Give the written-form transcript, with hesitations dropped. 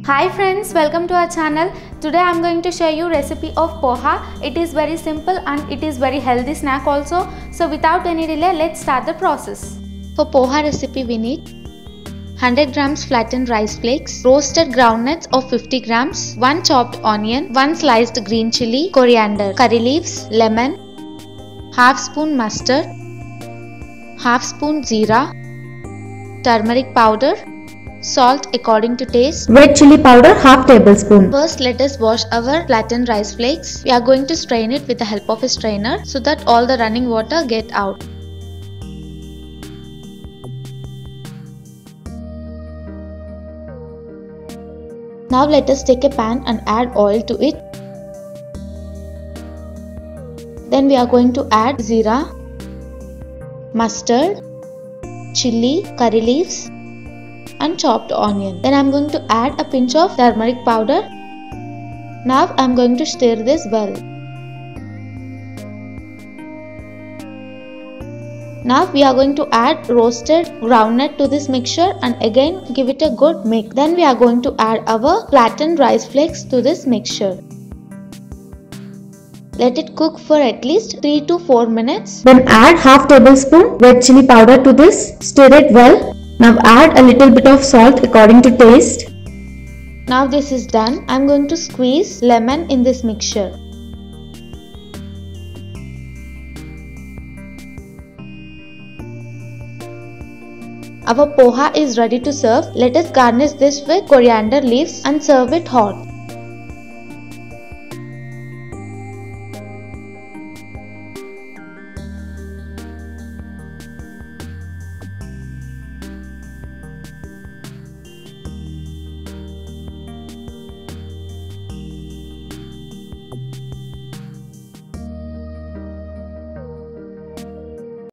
Hi friends, welcome to our channel. Today I am going to show you recipe of poha. It is very simple and it is very healthy snack also. So without any delay, let's start the process. For poha recipe we need 100 grams flattened rice flakes, roasted groundnuts of 50 grams, 1 chopped onion, 1 sliced green chili, coriander, curry leaves, lemon, half spoon mustard, half spoon jeera, turmeric powder, salt according to taste, red chili powder half tablespoon. First let us wash our flattened rice flakes. We are going to strain it with the help of a strainer so that all the running water get out. Now let us take a pan and add oil to it. Then we are going to add jeera, mustard, chili, curry leaves and chopped onion. Then I am going to add a pinch of turmeric powder. Now I am going to stir this well. Now we are going to add roasted groundnut to this mixture and again give it a good mix. Then we are going to add our flattened rice flakes to this mixture. Let it cook for at least 3 to 4 minutes. Then add half tablespoon red chili powder to this. Stir it well. Now add a little bit of salt according to taste. Now this is done. I am going to squeeze lemon in this mixture. Our poha is ready to serve. Let us garnish this with coriander leaves and serve it hot.